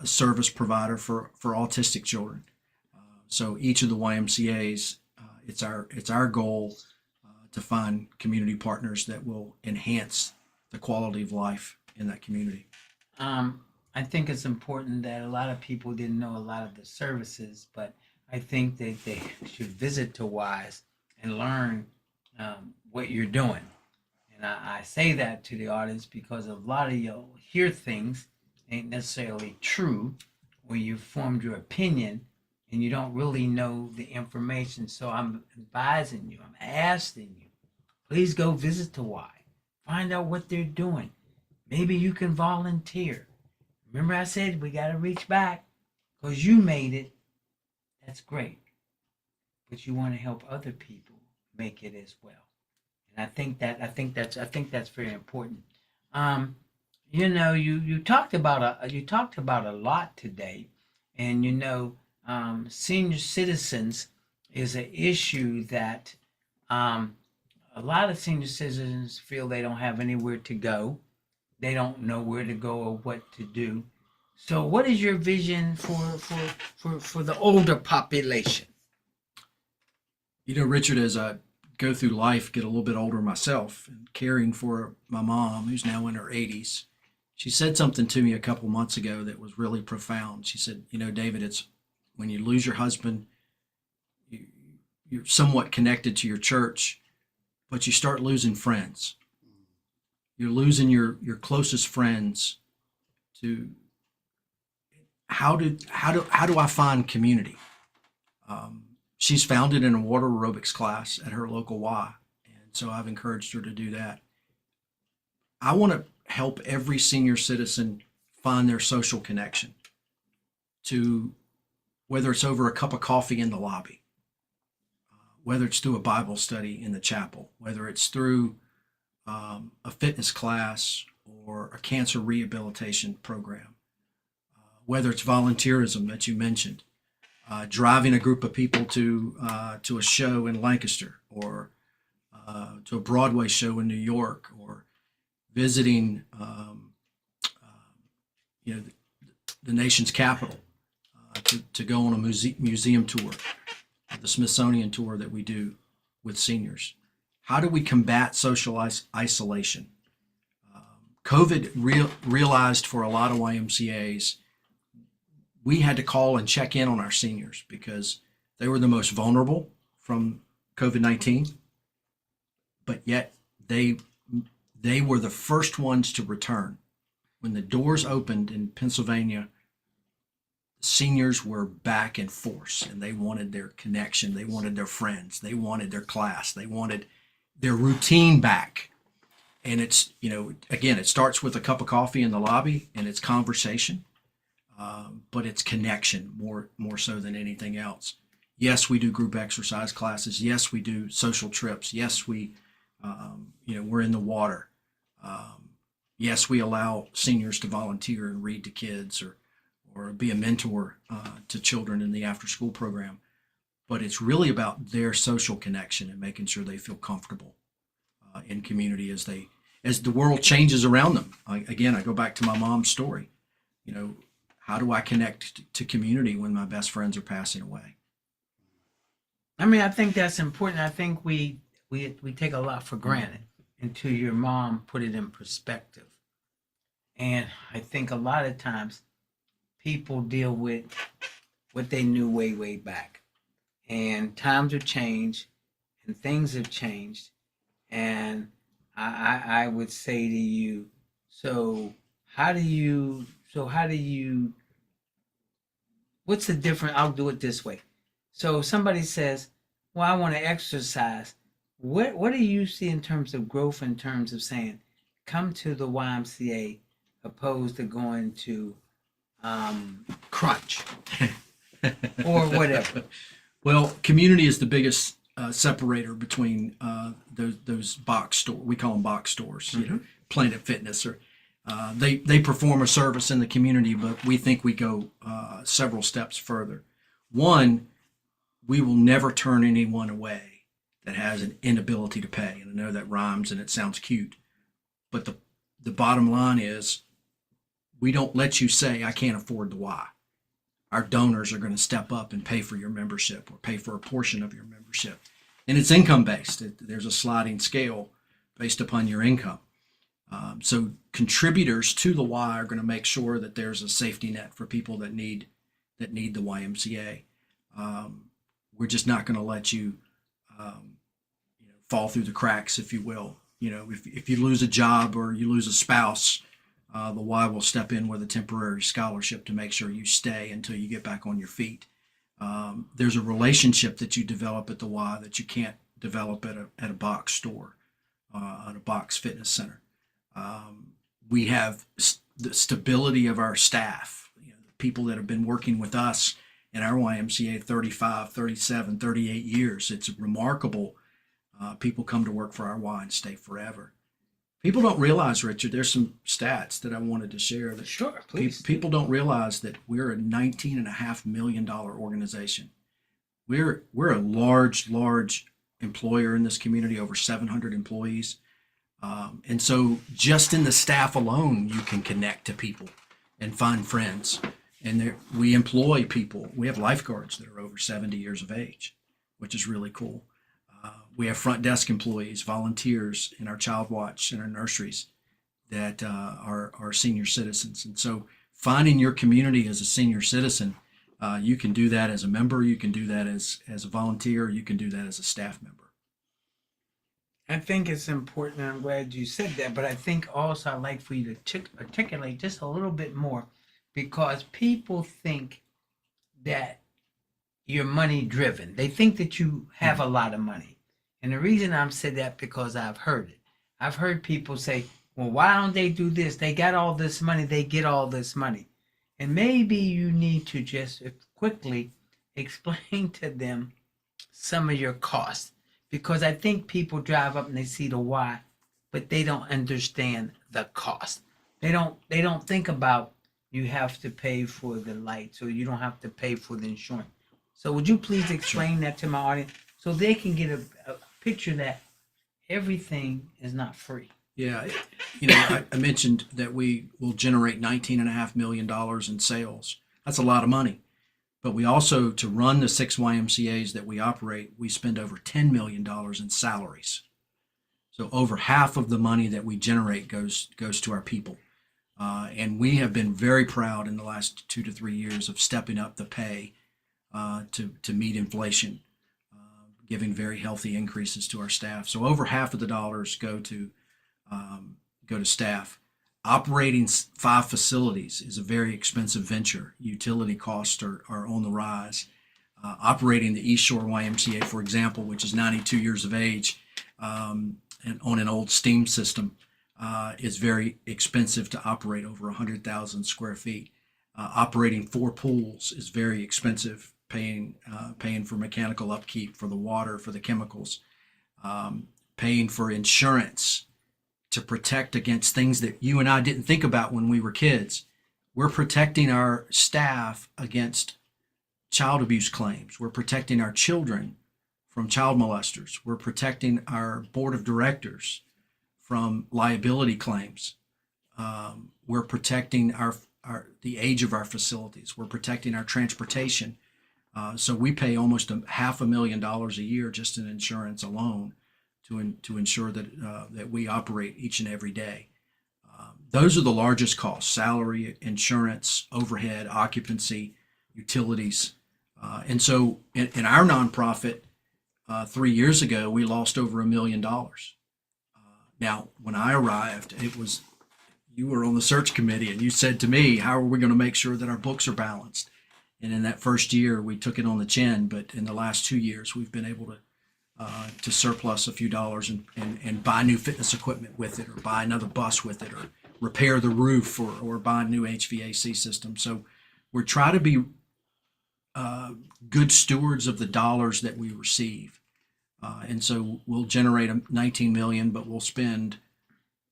service provider for autistic children. So each of the YMCA's, it's our goal to find community partners that will enhance the quality of life in that community. I think it's important that a lot of people didn't know a lot of the services, but I think that they should visit to WISE and learn what you're doing. And I say that to the audience because a lot of you'll hear things ain't necessarily true when you formed your opinion and you don't really know the information. So I'm advising you, I'm asking you, please go visit to WISE. Find out what they're doing. Maybe you can volunteer. Remember I said we got to reach back because you made it. That's great. But you want to help other people make it as well. And I think that's very important. You know, you talked about a lot today, and you know, senior citizens is an issue that a lot of senior citizens feel they don't have anywhere to go. They don't know where to go or what to do. So, what is your vision for the older population? Richard, as I go through life, get a little bit older myself, and caring for my mom, who's now in her 80s, she said something to me a couple months ago that was really profound. She said, David, it's when you lose your husband, you're somewhat connected to your church, but you start losing friends. You're losing your closest friends to how do I find community? She's found it in a water aerobics class at her local Y, and so I've encouraged her to do that. I want to help every senior citizen find their social connection, to whether it's over a cup of coffee in the lobby, whether it's through a Bible study in the chapel, whether it's through a fitness class or a cancer rehabilitation program, whether it's volunteerism that you mentioned, driving a group of people to a show in Lancaster, or to a Broadway show in New York, or visiting the nation's capital, to go on a museum tour, the Smithsonian tour that we do with seniors. How do we combat social isolation? COVID realized for a lot of YMCAs, we had to call and check in on our seniors because they were the most vulnerable from COVID-19, but yet they were the first ones to return. When the doors opened in Pennsylvania, seniors were back in force, and they wanted their connection, they wanted their friends, they wanted their class, they wanted their routine back. And it's, again, it starts with a cup of coffee in the lobby, and it's conversation, but it's connection more so than anything else. Yes, we do group exercise classes. Yes, we do social trips. Yes, we're in the water. Yes, we allow seniors to volunteer and read to kids, or be a mentor to children in the after-school program. But it's really about their social connection and making sure they feel comfortable in community as the world changes around them. I go back to my mom's story. How do I connect to community when my best friends are passing away? I think that's important. I think we take a lot for granted until your mom put it in perspective. And I think a lot of times people deal with what they knew way back. And times have changed, and things have changed. And I would say to you, what's the difference? I'll do it this way. So somebody says, well, I want to exercise. What do you see in terms of growth, in terms of saying, come to the YMCA opposed to going to Crunch or whatever? Well, community is the biggest separator between those box stores. We call them box stores, Mm-hmm. Planet Fitness, or they perform a service in the community, but we think we go several steps further. One, we will never turn anyone away that has an inability to pay. And I know that rhymes and it sounds cute, but the bottom line is we don't let you say, I can't afford the Y. Our donors are going to step up and pay for your membership, or pay for a portion of your membership. And it's income based. There's a sliding scale based upon your income. So contributors to the Y are going to make sure that there's a safety net for people that need the YMCA. We're just not going to let you, fall through the cracks, if you will. If you lose a job or you lose a spouse, the Y will step in with a temporary scholarship to make sure you stay until you get back on your feet. There's a relationship that you develop at the Y that you can't develop at a box store, at a box fitness center. We have the stability of our staff, the people that have been working with us in our YMCA 35, 37, 38 years. It's remarkable. People come to work for our Y and stay forever. People don't realize, Richard, there's some stats that I wanted to share. That Sure, please. People don't realize that we're a $19.5 million organization. we're a large employer in this community, over 700 employees. And so just in the staff alone, you can connect to people and find friends. And we employ people. We have lifeguards that are over 70 years of age, which is really cool. We have front desk employees, volunteers in our child watch and our nurseries that are senior citizens. And so finding your community as a senior citizen, you can do that as a member, you can do that as a volunteer, you can do that as a staff member. I think it's important, and I'm glad you said that, but I think also I'd like for you to articulate just a little bit more, because people think that you're money driven. They think that you have a lot of money. And the reason I'm saying that, because I've heard it. I've heard people say, well, why don't they do this? They got all this money, they get all this money. And maybe you need to just quickly explain to them some of your costs. Because I think people drive up and they see the why, but they don't understand the cost. They don't think about, you have to pay for the lights, or you don't have to pay for the insurance. So would you please explain that to my audience so they can get a picture that everything is not free? Yeah, I mentioned that we will generate $19.5 million in sales. That's a lot of money. But we also, to run the 6 YMCAs that we operate, we spend over $10 million in salaries. So over half of the money that we generate goes to our people. And we have been very proud in the last 2 to 3 years of stepping up the pay to meet inflation, giving very healthy increases to our staff. So over half of the dollars go to staff. Operating 5 facilities is a very expensive venture. Utility costs are on the rise. Operating the East Shore YMCA, for example, which is 92 years of age, and on an old steam system, is very expensive to operate, over 100,000 square feet. Operating 4 pools is very expensive, paying for mechanical upkeep, for the water, for the chemicals, paying for insurance to protect against things that you and I didn't think about when we were kids. We're protecting our staff against child abuse claims. We're protecting our children from child molesters. We're protecting our board of directors from liability claims. We're protecting the age of our facilities. We're protecting our transportation. So we pay almost $500,000 a year just in insurance alone to ensure that we operate each and every day. Those are the largest costs: salary, insurance, overhead, occupancy, utilities. And so in our nonprofit, 3 years ago, we lost over $1 million. Now, when I arrived, you were on the search committee, and you said to me, how are we going to make sure that our books are balanced? And in that first year, we took it on the chin, but in the last 2 years, we've been able to surplus a few dollars and buy new fitness equipment with it, or buy another bus with it, or repair the roof, or buy a new HVAC system. So we're trying to be good stewards of the dollars that we receive. And so we'll generate 19 million, but we'll spend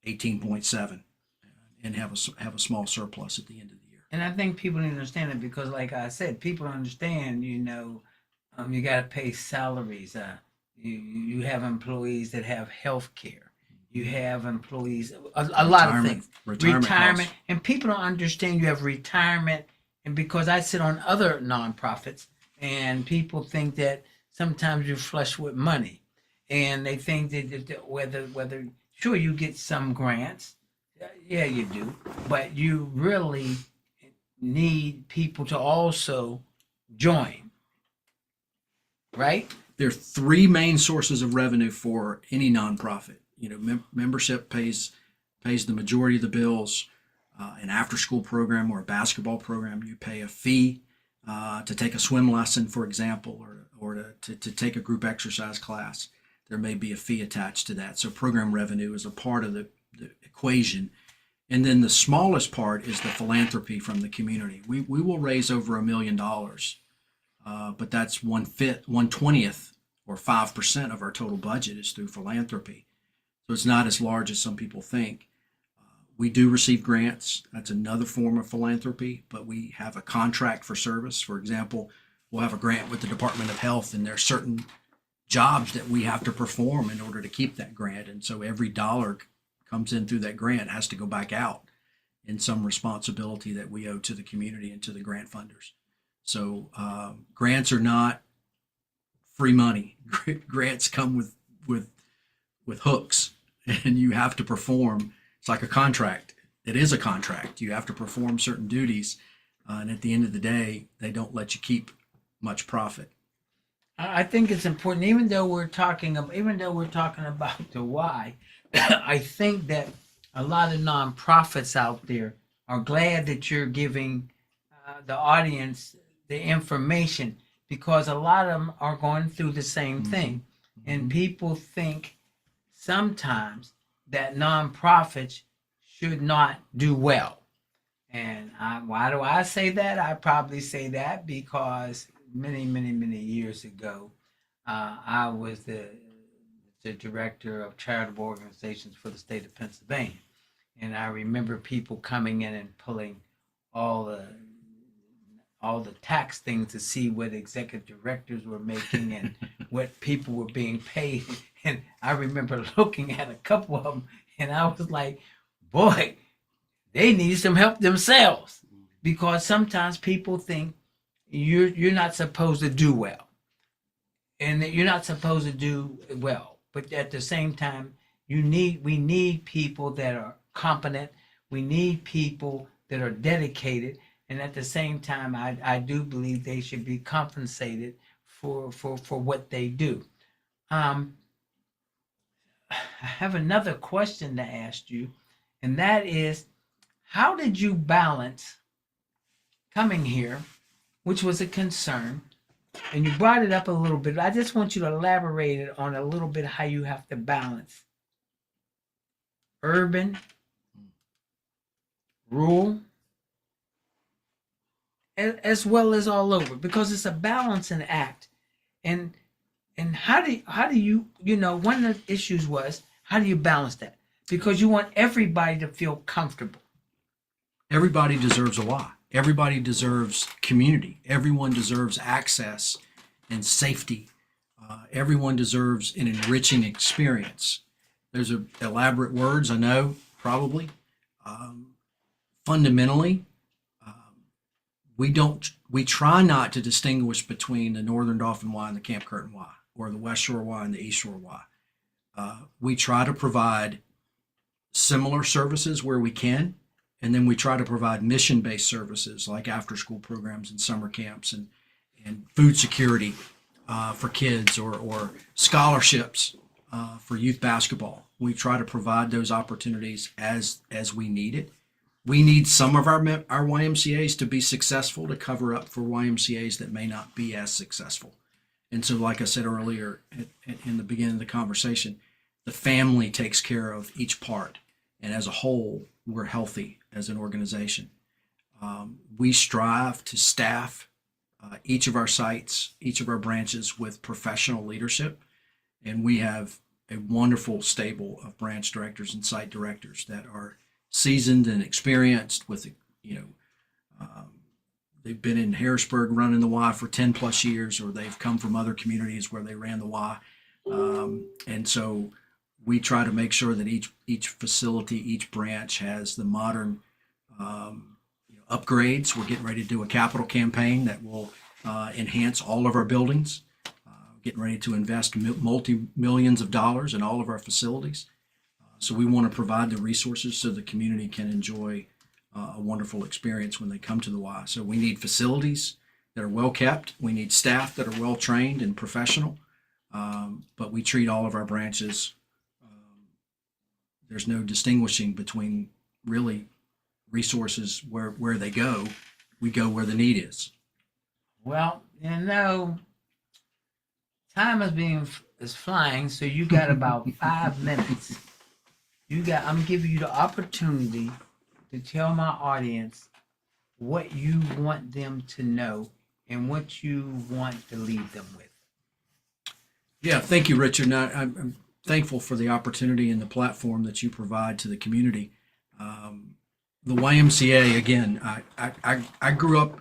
18.7 and have a small surplus at the end of the year. And I think people need to understand it, because, like I said, people understand, you got to pay salaries. You have employees that have health care. You have employees, a lot of things. Retirement. And people don't understand you have retirement. And because I sit on other nonprofits, and people think that sometimes you're flush with money. And they think that whether sure, you get some grants. Yeah, you do. But you really need people to also join. Right? There are 3 main sources of revenue for any nonprofit. Membership pays the majority of the bills. An after-school program or a basketball program, you pay a fee to take a swim lesson, for example, or to take a group exercise class. There may be a fee attached to that. So program revenue is a part of the equation. And then the smallest part is the philanthropy from the community. We will raise over $1 million, but that's 1/20th or 5% of our total budget is through philanthropy. So it's not as large as some people think. We do receive grants. That's another form of philanthropy, but we have a contract for service. For example, we'll have a grant with the Department of Health, and there's certain jobs that we have to perform in order to keep that grant. And so every dollar comes in through that grant has to go back out in some responsibility that we owe to the community and to the grant funders. So grants are not free money. Grants come with hooks, and you have to perform. It's like a contract. It is a contract. You have to perform certain duties, and at the end of the day, they don't let you keep much profit. I think it's important, even though we're talking about the why. I think that a lot of nonprofits out there are glad that you're giving the audience the information, because a lot of them are going through the same thing, and people think sometimes that nonprofits should not do well. And why do I say that? I probably say that because many years ago, I was the director of charitable organizations for the state of Pennsylvania. And I remember people coming in and pulling all the tax things to see what executive directors were making and what people were being paid. And I remember looking at a couple of them, and I was like, boy, they need some help themselves, because sometimes people think you're not supposed to do well, and that you're not supposed to do well. But at the same time, we need people that are competent. We need people that are dedicated, and at the same time, I do believe they should be compensated for what they do. I have another question to ask you, and that is, how did you balance coming here, which was a concern, and you brought it up a little bit. I just want you to elaborate on a little bit how you have to balance urban, rural, as well as all over, because it's a balancing act. And how do you, one of the issues was, how do you balance that? Because you want everybody to feel comfortable. Everybody deserves a lot. Everybody deserves community. Everyone deserves access and safety. Everyone deserves an enriching experience. There's elaborate words, I know, probably. Fundamentally, we try not to distinguish between the Northern Dauphin Y and the Camp Curtin Y, or the West Shore Y and the East Shore Y. We try to provide similar services where we can, and then we try to provide mission-based services like after-school programs and summer camps and food security for kids, or scholarships for youth basketball. We try to provide those opportunities as we need it. We need some of our YMCAs to be successful to cover up for YMCAs that may not be as successful. And so, like I said earlier in the beginning of the conversation, the family takes care of each part. And as a whole, we're healthy as an organization. We strive to staff each of our sites, each of our branches with professional leadership. And we have a wonderful stable of branch directors and site directors that are seasoned and experienced with, they've been in Harrisburg running the Y for 10 plus years, or they've come from other communities where they ran the Y. And so we try to make sure that each facility, each branch has the modern upgrades. We're getting ready to do a capital campaign that will enhance all of our buildings. Getting ready to invest multi-millions of dollars in all of our facilities. So we want to provide the resources so the community can enjoy a wonderful experience when they come to the Y. So we need facilities that are well kept. We need staff that are well trained and professional. But we treat all of our branches. There's no distinguishing between really resources where they go. We go where the need is. Well, time is flying, so you got about 5 minutes. I'm giving you the opportunity to tell my audience what you want them to know and what you want to leave them with. Yeah, thank you, Richard. I'm thankful for the opportunity and the platform that you provide to the community. The YMCA, again, I grew up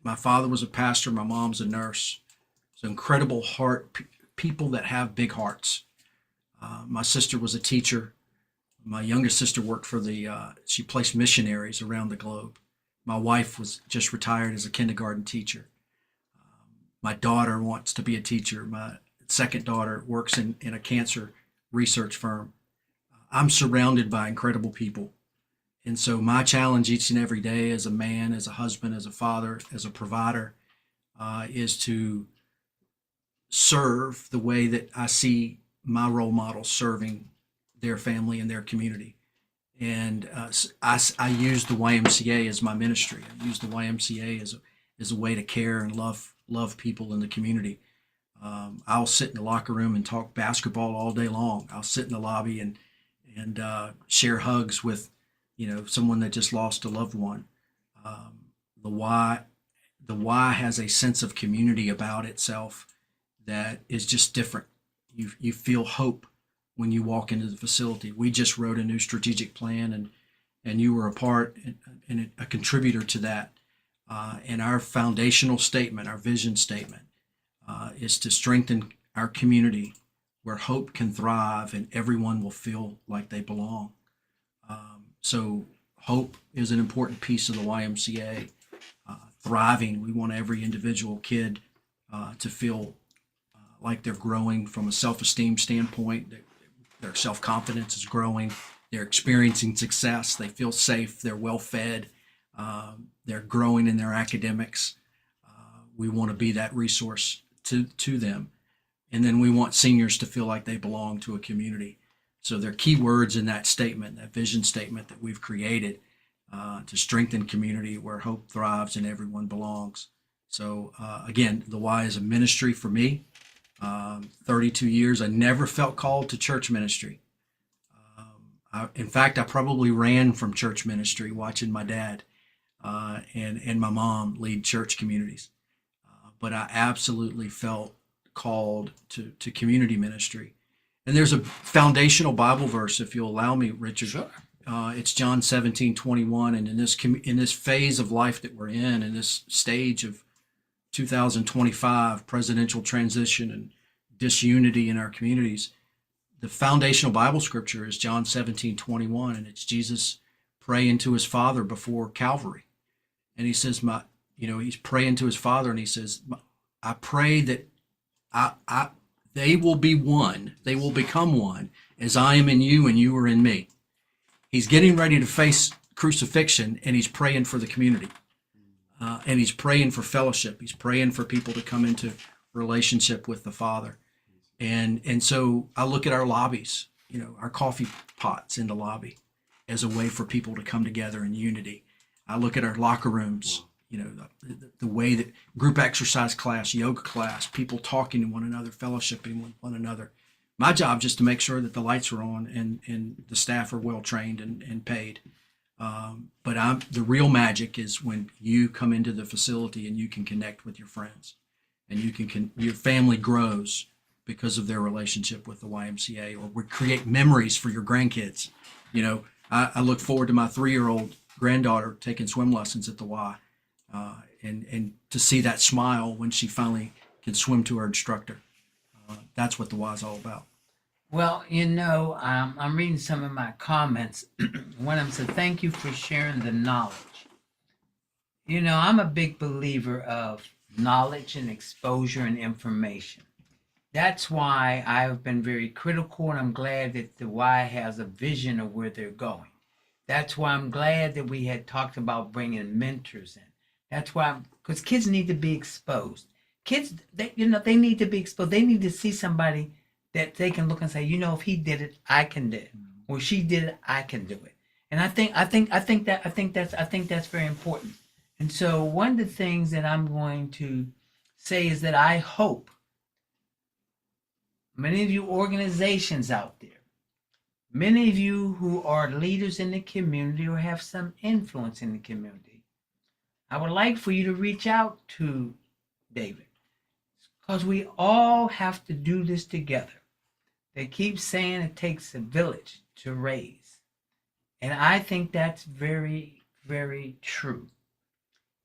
My father was a pastor. My mom's a nurse. It's an incredible heart, people that have big hearts. My sister was a teacher. My youngest sister worked for she placed missionaries around the globe. My wife was just retired as a kindergarten teacher. My daughter wants to be a teacher. My second daughter works in a cancer research firm. I'm surrounded by incredible people. And so my challenge each and every day as a man, as a husband, as a father, as a provider, is to serve the way that I see my role models serving their family and their community. And I use the YMCA as my ministry. I use the YMCA as a way to care and love people in the community. I'll sit in the locker room and talk basketball all day long. I'll sit in the lobby and share hugs with someone that just lost a loved one. The Y has a sense of community about itself that is just different. You feel hope when you walk into the facility. We just wrote a new strategic plan, and you were a part and a contributor to that. And our foundational statement, our vision statement, is to strengthen our community where hope can thrive and everyone will feel like they belong. So hope is an important piece of the YMCA. Thriving, we want every individual kid to feel like they're growing from a self-esteem standpoint. Their self-confidence is growing. They're experiencing success. They feel safe. They're well-fed. They're growing in their academics. We want to be that resource to them. And then we want seniors to feel like they belong to a community. So there are key words in that statement, that vision statement that we've created to strengthen community where hope thrives and everyone belongs. So again, the Y is a ministry for me. 32 years, I never felt called to church ministry. In fact, I probably ran from church ministry watching my dad and my mom lead church communities. But I absolutely felt called to community ministry. And there's a foundational Bible verse, if you'll allow me, Richard. Sure. It's John 17:21. And in this phase of life that we're in this stage of 2025 presidential transition and disunity in our communities, the foundational Bible scripture is John 17:21, and it's Jesus praying to his Father before Calvary. And he says, he's praying to his Father, and he says, I pray that they will be one, they will become one, as I am in you and you are in me. He's getting ready to face crucifixion, and he's praying for the community. And he's praying for fellowship. He's praying for people to come into relationship with the Father. And so I look at our lobbies, our coffee pots in the lobby as a way for people to come together in unity. I look at our locker rooms, the way that group exercise class, yoga class, people talking to one another, fellowshipping with one another. My job just to make sure that the lights are on and the staff are well trained and paid. But the real magic is when you come into the facility and you can connect with your friends, and your family grows because of their relationship with the YMCA, or we create memories for your grandkids. I look forward to my 3-year-old granddaughter taking swim lessons at the Y, and to see that smile when she finally can swim to her instructor. That's what the Y is all about. Well, I'm reading some of my comments. One of them said, thank you for sharing the knowledge. I'm a big believer of knowledge and exposure and information. That's why I've been very critical, and I'm glad that the Y has a vision of where they're going. That's why I'm glad that we had talked about bringing mentors in. That's why, because kids need to be exposed. Kids, they need to be exposed. They need to see somebody that they can look and say, if he did it, I can do it. Or she did it, I can do it. And I think that's very important. And so one of the things that I'm going to say is that I hope many of you organizations out there, many of you who are leaders in the community or have some influence in the community, I would like for you to reach out to David, because we all have to do this together. They keep saying it takes a village to raise. And I think that's very, very true.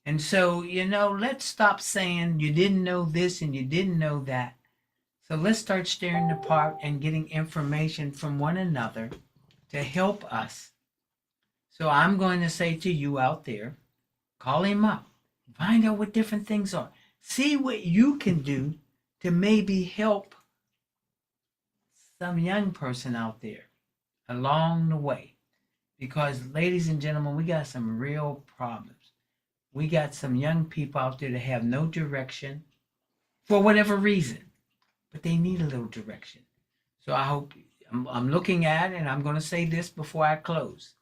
And so, let's stop saying you didn't know this and you didn't know that. So let's start staring apart and getting information from one another to help us. So I'm going to say to you out there, call him up, find out what different things are. See what you can do to maybe help some young person out there along the way. Because, ladies and gentlemen, we got some real problems. We got some young people out there that have no direction for whatever reason, but they need a little direction. So I hope I'm looking at, and I'm going to say this before I close.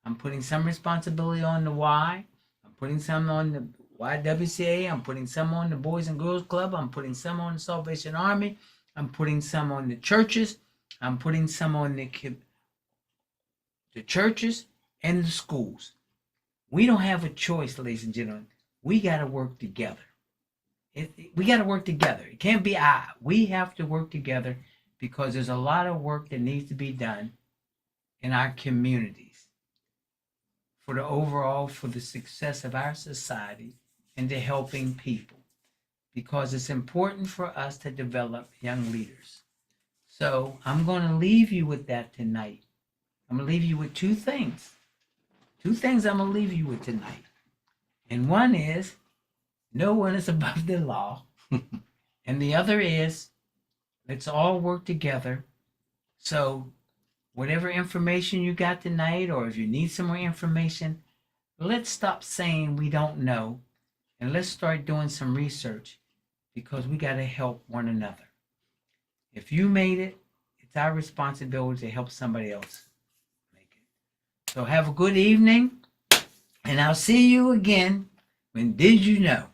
I'm putting some responsibility on the Y. I'm putting some on the YWCA. I'm putting some on the Boys and Girls Club. I'm putting some on the Salvation Army. I'm putting some on the churches. I'm putting some on the churches and the schools. We don't have a choice, ladies and gentlemen. We got to work together. We got to work together. It can't be I. We have to work together because there's a lot of work that needs to be done in our communities for the success of our society and to helping people, because it's important for us to develop young leaders. So I'm going to leave you with that tonight. I'm going to leave you with two things. Two things I'm going to leave you with tonight. And one is, no one is above the law. And the other is, let's all work together. So whatever information you got tonight, or if you need some more information, let's stop saying we don't know. And let's start doing some research, because we got to help one another. If you made it, it's our responsibility to help somebody else. So have a good evening, and I'll see you again when Did You Know?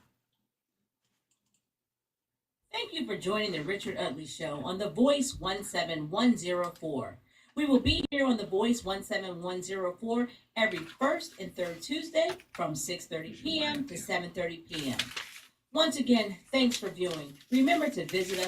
Thank you for joining the Richard Utley Show on The Voice 17104. We will be here on The Voice 17104 every first and third Tuesday from 6:30 p.m. to 7:30 p.m. Once again, thanks for viewing. Remember to visit us